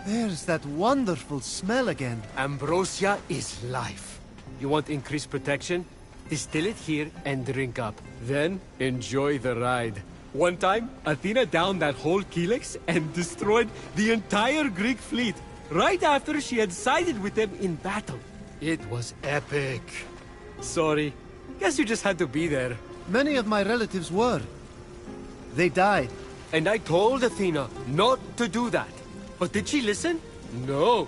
There's that wonderful smell again. Ambrosia is life. You want increased protection? Distill it here and drink up. Then, enjoy the ride. One time, Athena downed that whole Achilles and destroyed the entire Greek fleet, right after she had sided with them in battle. It was epic. Sorry. Guess you just had to be there. Many of my relatives were. They died. And I told Athena not to do that. But did she listen? No.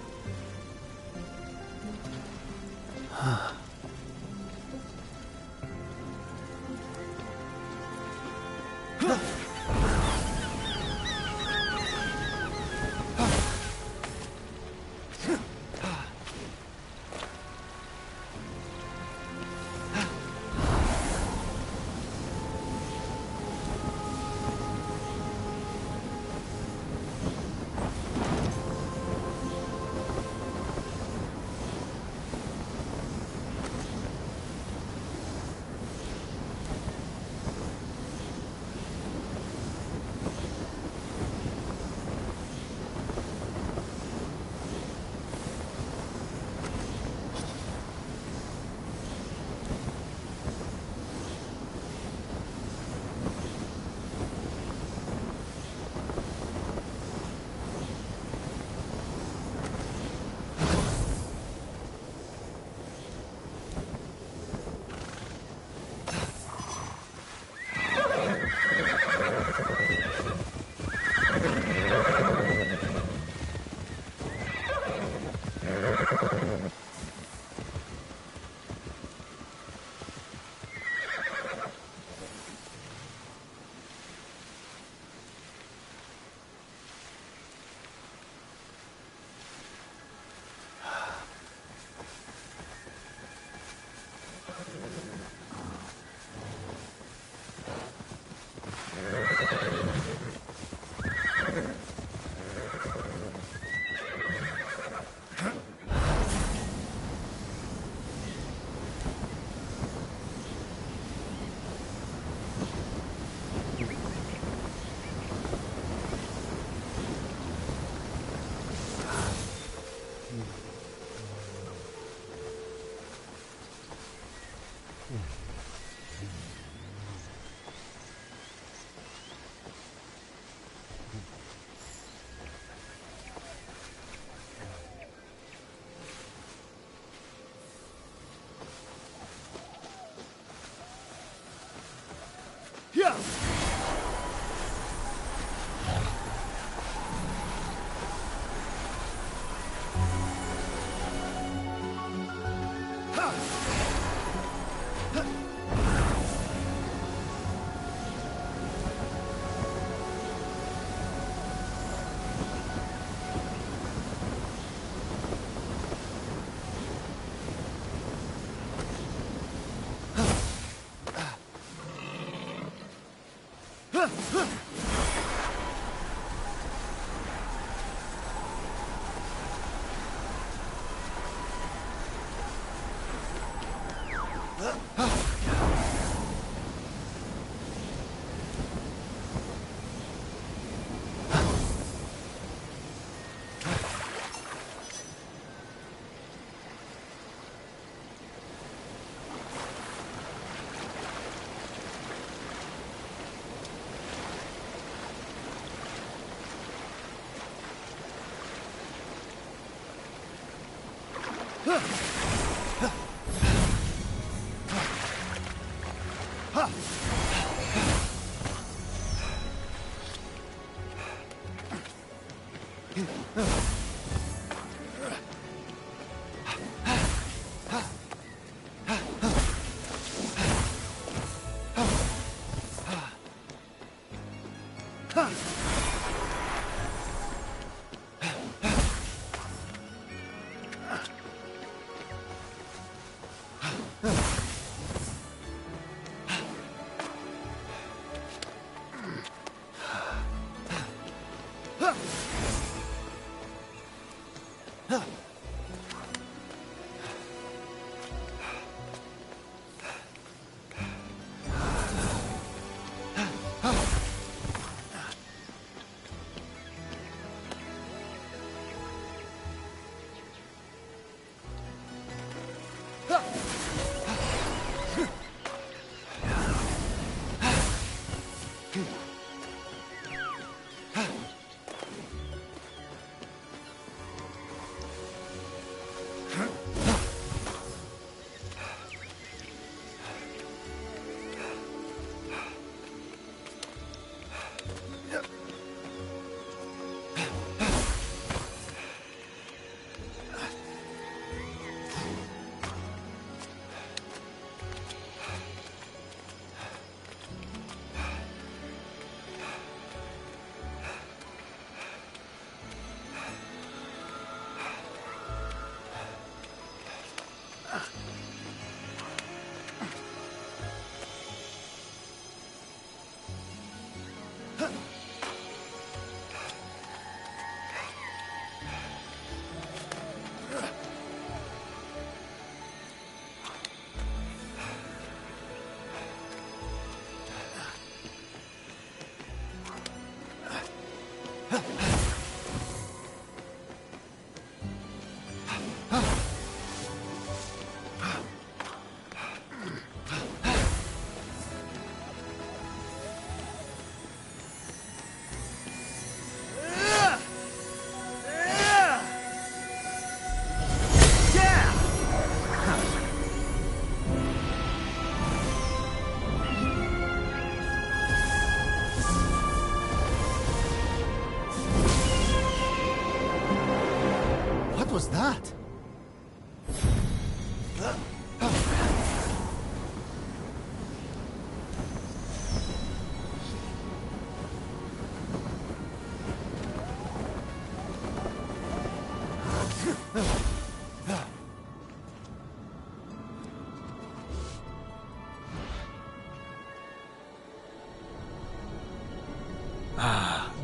was that?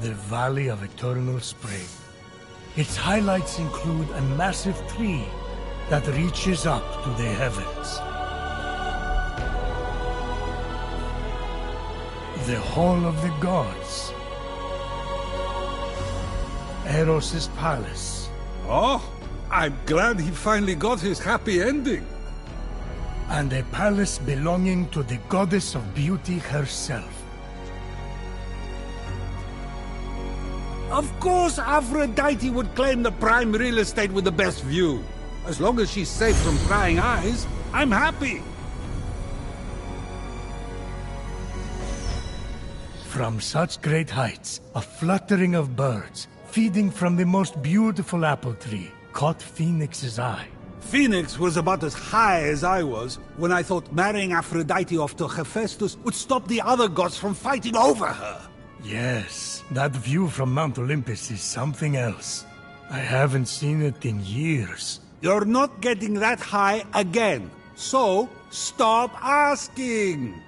The Valley of Eternal Spring. Its highlights include a massive tree that reaches up to the heavens. The Hall of the Gods. Eros' palace. Oh, I'm glad he finally got his happy ending. And a palace belonging to the goddess of beauty herself. Of course Aphrodite would claim the prime real estate with the best view. As long as she's safe from prying eyes, I'm happy. From such great heights, a fluttering of birds, feeding from the most beautiful apple tree, caught Fenyx's eye. Fenyx was about as high as I was when I thought marrying Aphrodite off to Hephaestus would stop the other gods from fighting over her. Yes, that view from Mount Olympus is something else. I haven't seen it in years. You're not getting that high again, so stop asking!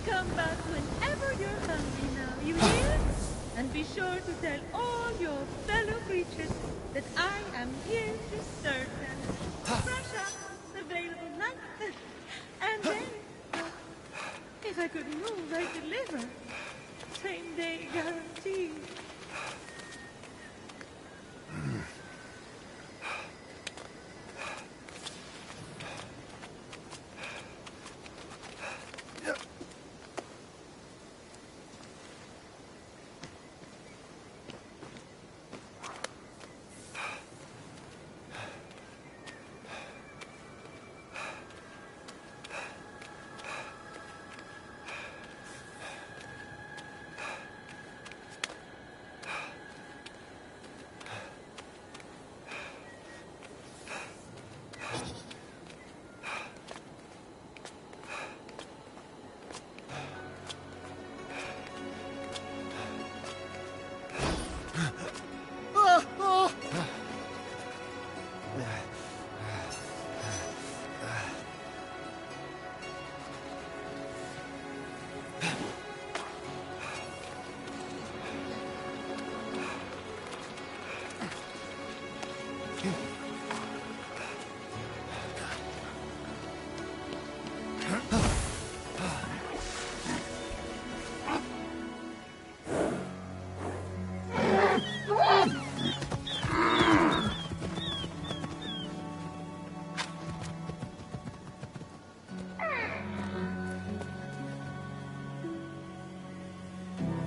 Come back whenever you're hungry now, you hear? And be sure to tell all your fellow creatures that I am here to serve them. Fresh up, available now. And then, if I could move, I'd deliver. Same day guarantee.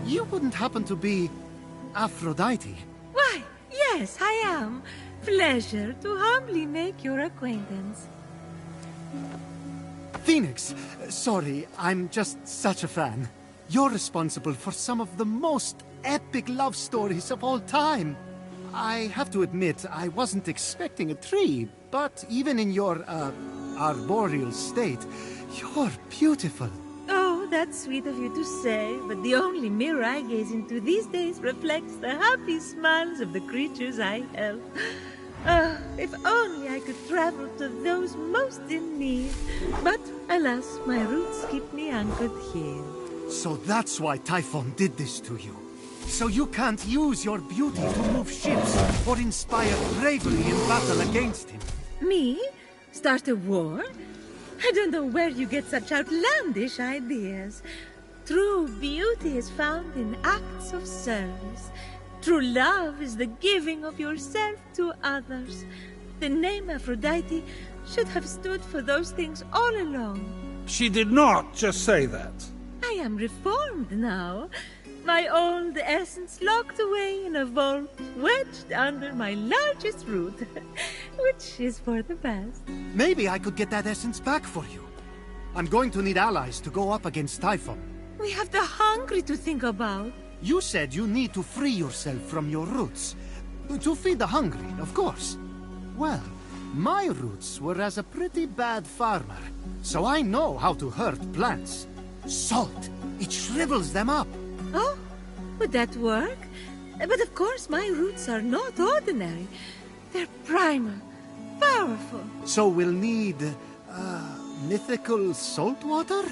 You wouldn't happen to be Aphrodite? Why, yes, I am. Pleasure to humbly make your acquaintance. Fenyx! Sorry, I'm just such a fan. You're responsible for some of the most epic love stories of all time. I have to admit, I wasn't expecting a tree, but even in your, arboreal state, you're beautiful. Oh, that's sweet of you to say, but the only mirror I gaze into these days reflects the happy smiles of the creatures I help. Oh, if only I could travel to those most in need. But, alas, my roots keep me anchored here. So that's why Typhon did this to you. So you can't use your beauty to move ships or inspire bravery in battle against him. Me? Start a war? I don't know where you get such outlandish ideas. True beauty is found in acts of service. True love is the giving of yourself to others. The name Aphrodite should have stood for those things all along. She did not just say that. I am reformed now. My old essence locked away in a vault, wedged under my largest root, which is for the best. Maybe I could get that essence back for you. I'm going to need allies to go up against Typhon. We have the hungry to think about. You said you need to free yourself from your roots. To feed the hungry, of course. Well, my roots were as a pretty bad farmer, so I know how to hurt plants. Salt, it shrivels them up. Oh, would that work? But of course my roots are not ordinary. They're primal, powerful. So we'll need, mythical salt water?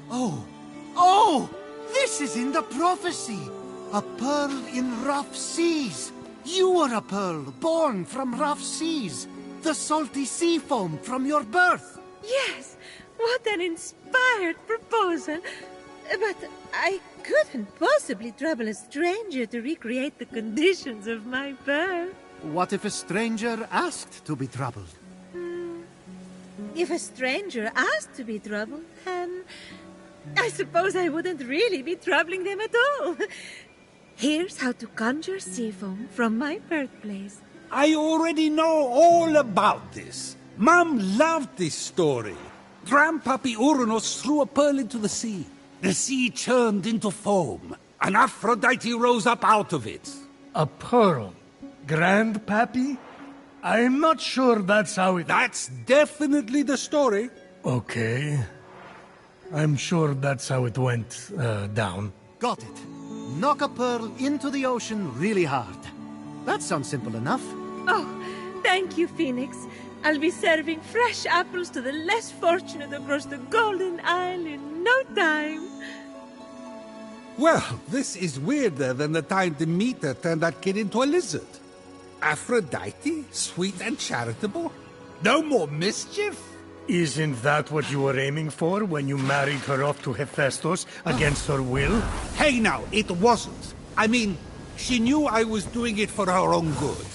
Oh! This is in the prophecy! A pearl in rough seas! You were a pearl born from rough seas! The salty sea foam from your birth! Yes, what an inspired proposal! But I couldn't possibly trouble a stranger to recreate the conditions of my birth. What if a stranger asked to be troubled? If a stranger asked to be troubled, then I suppose I wouldn't really be troubling them at all. Here's how to conjure sea foam from my birthplace. I already know all about this. Mom loved this story. Grandpappy Uranus threw a pearl into the sea. The sea churned into foam, and Aphrodite rose up out of it. A pearl? Grandpappy? I'm not sure that's how it... That's definitely the story. Okay. I'm sure that's how it went down. Got it. Knock a pearl into the ocean really hard. That sounds simple enough. Oh, thank you, Phoenix. I'll be serving fresh apples to the less fortunate across the Golden Isle in no time. Well, this is weirder than the time Demeter turned that kid into a lizard. Aphrodite? Sweet and charitable? No more mischief? Isn't that what you were aiming for when you married her off to Hephaestus against her will? Hey now, it wasn't. I mean, she knew I was doing it for her own good.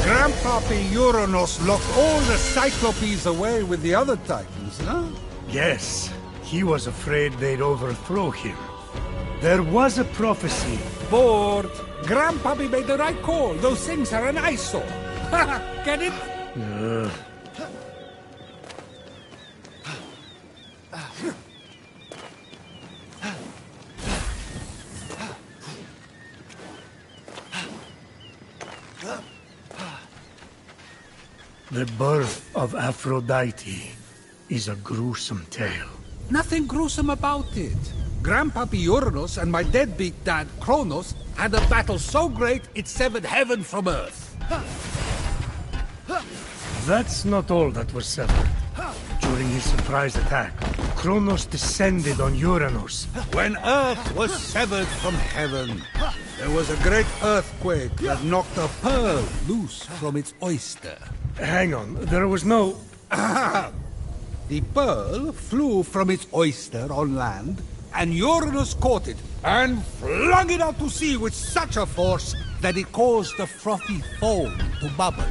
Grandpappy Uranus locked all the cyclops away with the other titans, huh? Yes, he was afraid they'd overthrow him. There was a prophecy. Bored. Grandpappy made the right call. Those things are an eyesore. Get it? The birth of Aphrodite is a gruesome tale. Nothing gruesome about it. Grandpappy Uranus and my deadbeat dad Kronos had a battle so great it severed heaven from earth. That's not all that was severed. During his surprise attack, Kronos descended on Uranus. When earth was severed from heaven, there was a great earthquake that knocked a pearl loose from its oyster. Hang on, there was no... The pearl flew from its oyster on land, and Uranus caught it and flung it out to sea with such a force that it caused the frothy foam to bubble.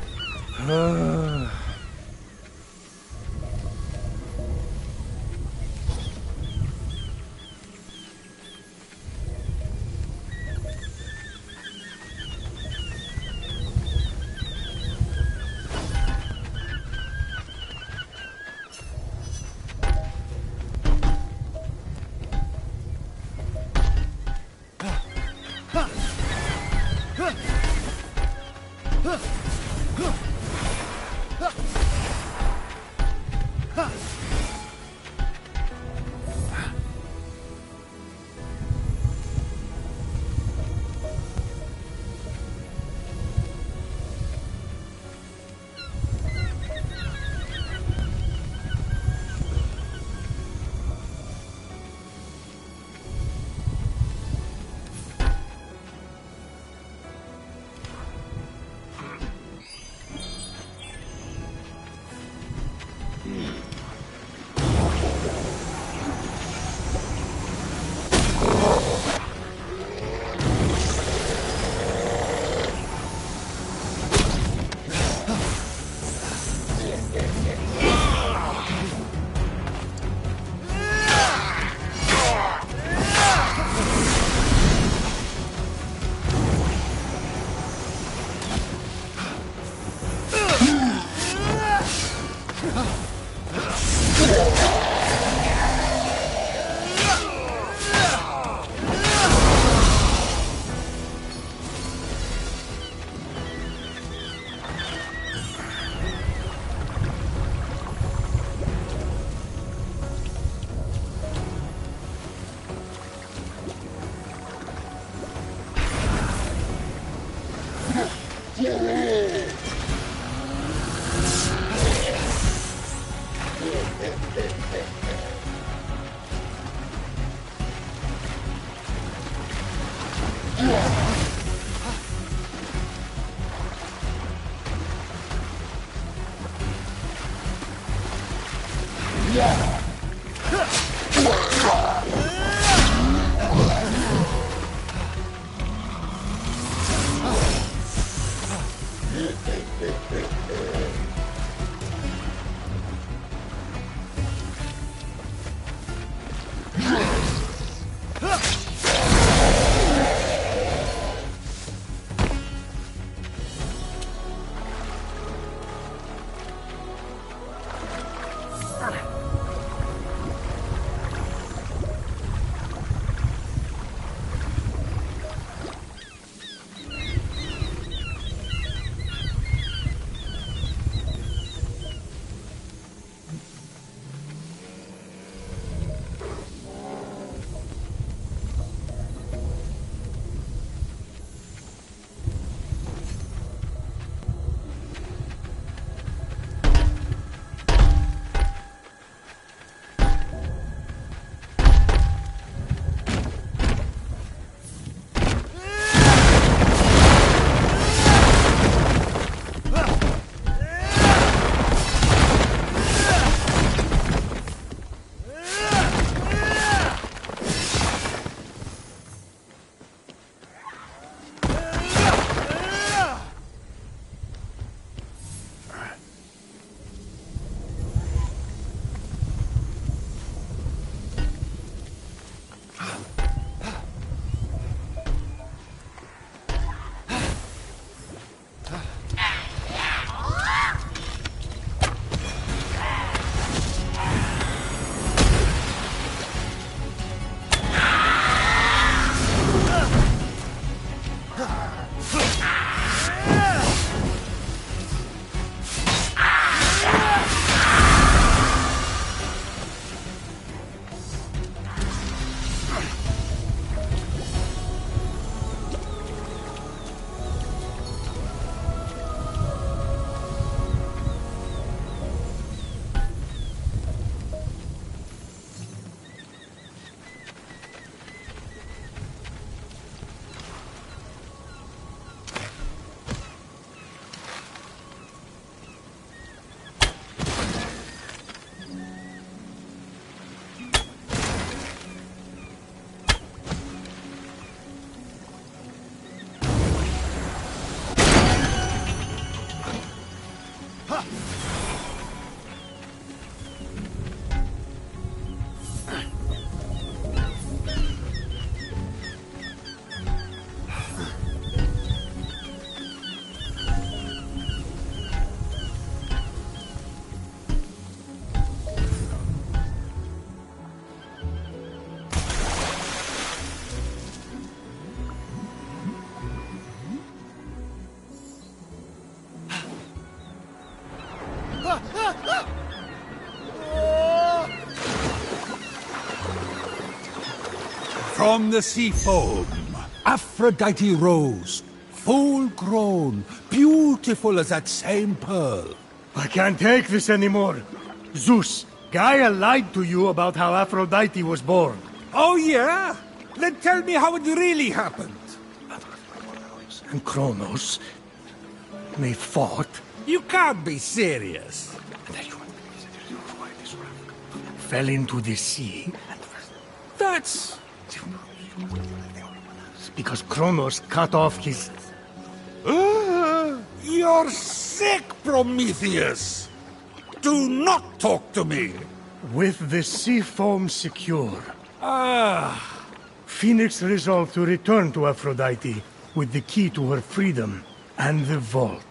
From the sea foam, Aphrodite rose, full grown, beautiful as that same pearl. I can't take this anymore. Zeus, Gaia lied to you about how Aphrodite was born. Oh yeah? Then tell me how it really happened. And Kronos, they fought. You can't be serious. Fell into the sea. That's... Because Kronos cut off his... You're sick, Prometheus! Do not talk to me! With the sea foam secure, Phoenix resolved to return to Aphrodite with the key to her freedom and the vault.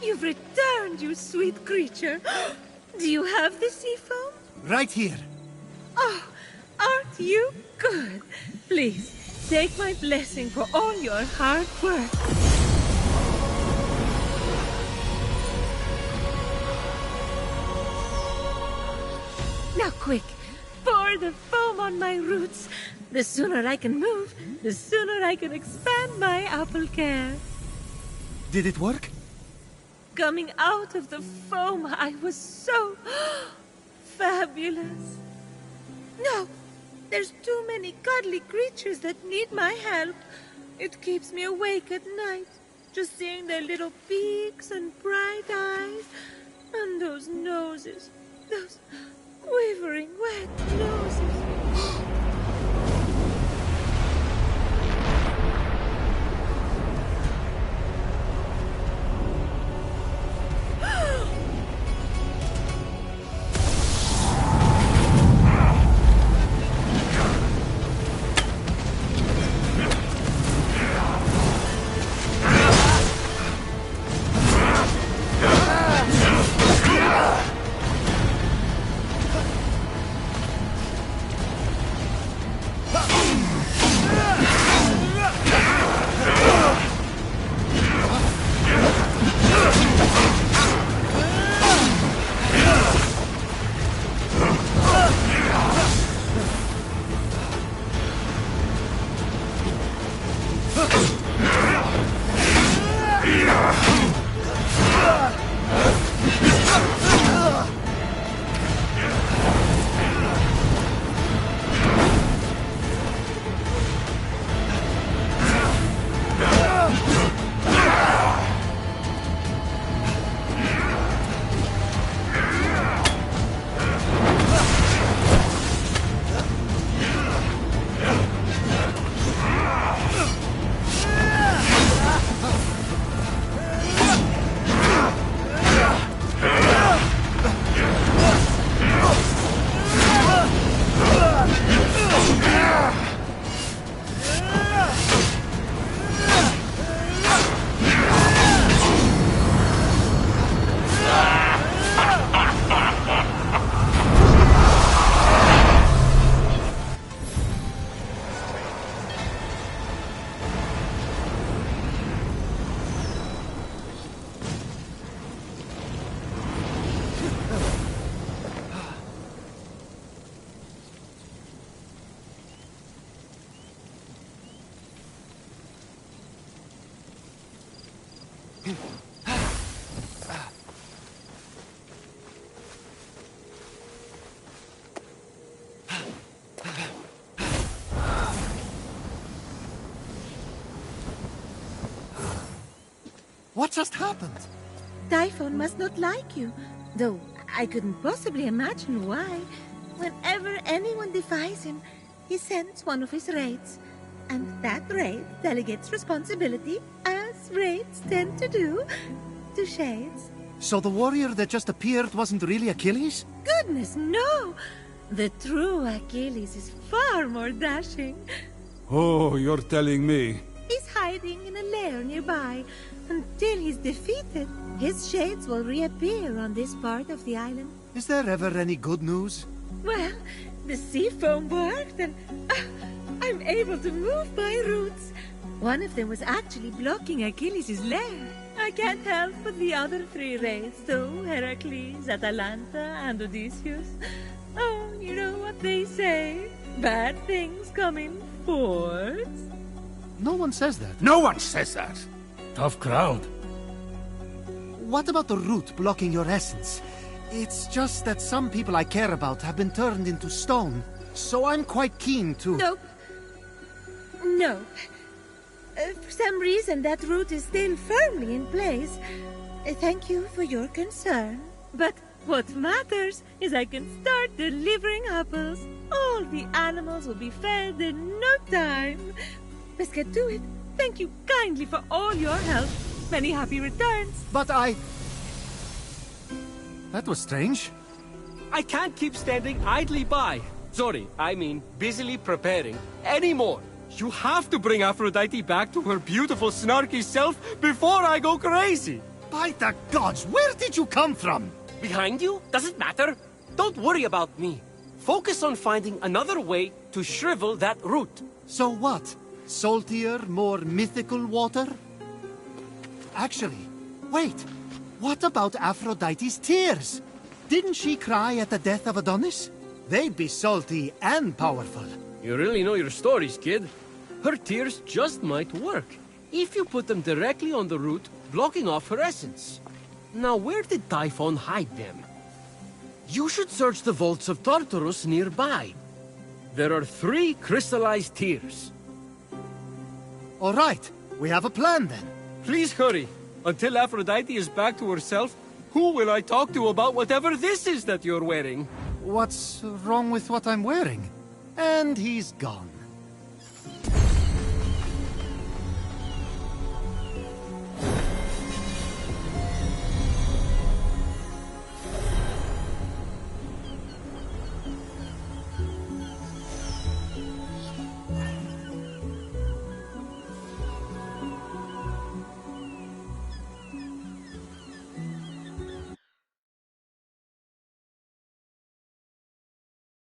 You've returned, you sweet creature. Do you have the sea foam? Right here. Oh, aren't you good? Please, take my blessing for all your hard work. Now quick, pour the foam on my roots. The sooner I can move, the sooner I can expand my apple care. Did it work? coming out of the foam, I was so fabulous. No, there's too many cuddly creatures that need my help. It keeps me awake at night, just seeing their little beaks and bright eyes, and those noses, those quivering wet noses. What just happened? Typhon must not like you, though I couldn't possibly imagine why. Whenever anyone defies him, he sends one of his wraiths, and that wraith delegates responsibility, as wraiths tend to do, to shades. So the warrior that just appeared wasn't really Achilles? Goodness, no! The true Achilles is far more dashing. Oh, you're telling me. He's hiding in a lair nearby. Until he's defeated, his shades will reappear on this part of the island. Is there ever any good news? Well, the sea foam worked and I'm able to move my roots. One of them was actually blocking Achilles' lair. I can't help but the other three wraiths, though, Heracles, Atalanta, and Odysseus. Oh, you know what they say? Bad things come in fours. No one says that. No one says that. Tough crowd. What about the root blocking your essence? It's just that some people I care about have been turned into stone, so I'm quite keen to... Nope. No. For some reason, that root is still firmly in place. Thank you for your concern. But what matters is I can start delivering apples. All the animals will be fed in no time. Let's get to it. Thank you kindly for all your help. Many happy returns. But I... That was strange. I can't keep standing idly by. Sorry, I mean busily preparing anymore. You have to bring Aphrodite back to her beautiful, snarky self before I go crazy. By the gods, where did you come from? Behind you? Doesn't matter. Don't worry about me. Focus on finding another way to shrivel that root. So what? Saltier, more mythical water? Actually, wait. What about Aphrodite's tears? Didn't she cry at the death of Adonis? They'd be salty and powerful. You really know your stories, kid. Her tears just might work, if you put them directly on the root, blocking off her essence. Now where did Typhon hide them? You should search the vaults of Tartarus nearby. There are 3 crystallized tears. All right, we have a plan then. Please hurry. Until Aphrodite is back to herself, who will I talk to about whatever this is that you're wearing? What's wrong with what I'm wearing? And he's gone.